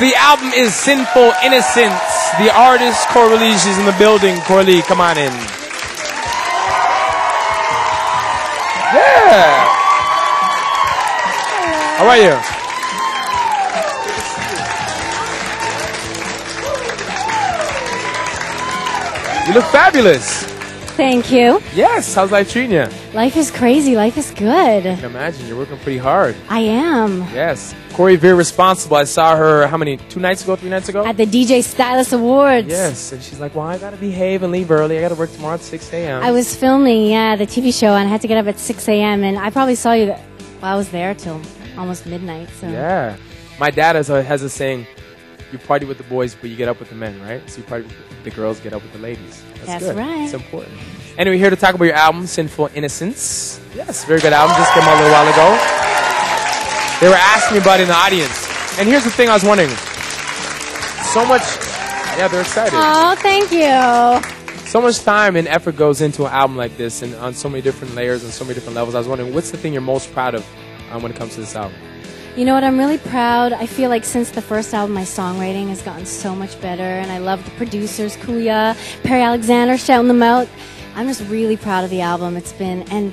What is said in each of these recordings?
The album is Sinful Innocence. The artist, Cory Lee, she's in the building. Cory Lee, come on in. Yeah. How are you? You look fabulous. Thank you. Yes. How's life treating you? Life is crazy. Life is good. I can imagine. You're working pretty hard. I am. Yes. Cory, very responsible. I saw her, how many, 2 nights ago, 3 nights ago? At the DJ Stylist Awards. Yes. And she's like, well, I got to behave and leave early. I got to work tomorrow at 6 a.m. I was filming, the TV show, and I had to get up at 6 a.m., and I probably saw you. Well, I was there till almost midnight. So. Yeah. My dad has a saying, you party with the boys, but you get up with the men, right? So you party with the girls, get up with the ladies. That's good. right. It's important. Anyway, here to talk about your album, Sinful Innocence. Yes, very good album. Just came out a little while ago. They were asking me about it in the audience. And here's the thing I was wondering. So much... Yeah, they're excited. Oh, thank you. So much time and effort goes into an album like this and on so many different layers and so many different levels. I was wondering, what's the thing you're most proud of when it comes to this album? You know what, I'm really proud. I feel like since the first album, my songwriting has gotten so much better, and I love the producers, Kuya, Perry Alexander, shouting them out. I'm just really proud of the album. It's been, and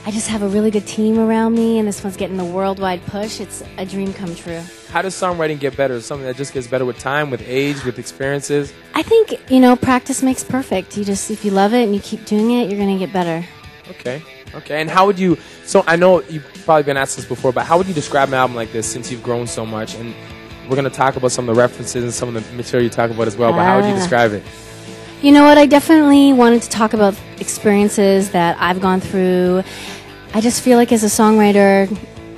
I just have a really good team around me, and this one's getting the worldwide push. It's a dream come true. How does songwriting get better? Is it something that just gets better with time, with age, with experiences? I think, practice makes perfect. If you love it and you keep doing it, you're going to get better. Okay. And how would you, so I know you've probably been asked this before, but how would you describe an album like this since you've grown so much? And we're going to talk about some of the references and some of the material you talk about as well, but how would you describe it? You know what, I definitely wanted to talk about experiences that I've gone through. I just feel like as a songwriter,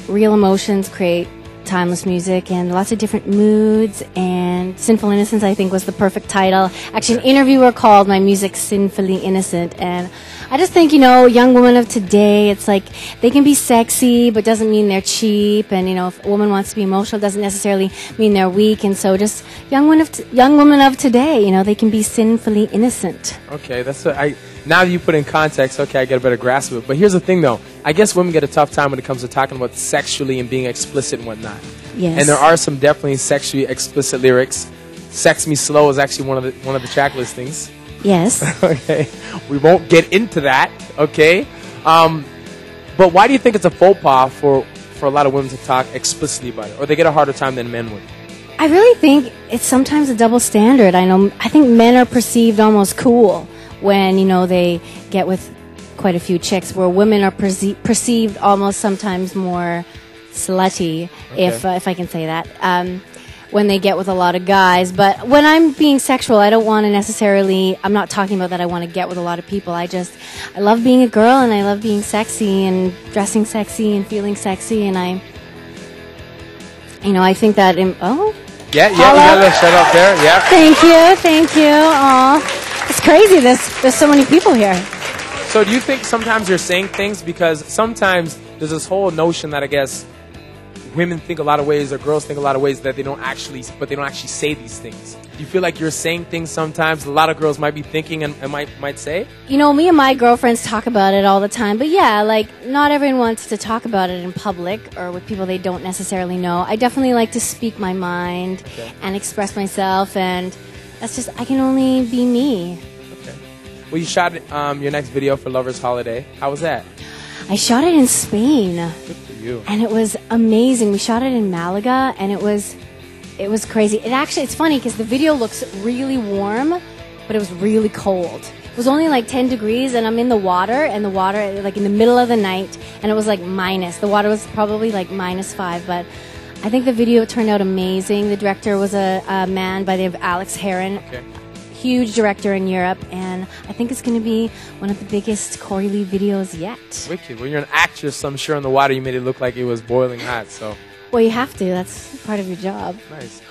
real emotions create timeless music and lots of different moods, and Sinful Innocence, I think, was the perfect title. Actually, an interviewer called my music Sinfully Innocent, and I just think, young women of today, it's like they can be sexy, but doesn't mean they're cheap, and, if a woman wants to be emotional, doesn't necessarily mean they're weak, and so just young women of today, they can be sinfully innocent. Okay, that's what now that you put in context, okay, I get a better grasp of it. But here's the thing, though. I guess women get a tough time when it comes to talking about sexually and being explicit and whatnot. Yes. And there are some definitely sexually explicit lyrics. Sex Me Slow is actually one of the track listings. Yes. Okay. We won't get into that, okay? But why do you think it's a faux pas for a lot of women to talk explicitly about it? Or they get a harder time than men would? I really think it's sometimes a double standard. I think men are perceived almost cool when, they get with quite a few chicks, where women are perceived almost sometimes more slutty, okay, if I can say that, when they get with a lot of guys. But when I'm being sexual, I don't want to necessarily, I'm not talking about that I want to get with a lot of people. I love being a girl, and I love being sexy and dressing sexy and feeling sexy, and I think that, Yeah, you got to shut up there, yeah. Thank you. Aw. It's crazy, there's so many people here. So do you think sometimes you're saying things because sometimes there's this whole notion that I guess women think a lot of ways or girls think a lot of ways that they don't actually say these things? Do you feel like you're saying things sometimes a lot of girls might be thinking and might say? Me and my girlfriends talk about it all the time, but not everyone wants to talk about it in public or with people they don't necessarily know. I definitely like to speak my mind and express myself, and that's just, I can only be me. Okay. Well, you shot your next video for Lover's Holiday. How was that? I shot it in Spain. Good for you. And it was amazing. We shot it in Malaga, and it was crazy. It's funny because the video looks really warm, but it was really cold. It was only like 10 degrees, and I'm in the water, like in the middle of the night, and it was like minus. The water was probably like -5, but I think the video turned out amazing. The director was a man by the name of Alex Heron. Okay. Huge director in Europe, and I think it's going to be one of the biggest Cory Lee videos yet. Wicked. Well, you're an actress, so I'm sure in the water you made it look like it was boiling hot. So. Well, you have to. That's part of your job. Nice.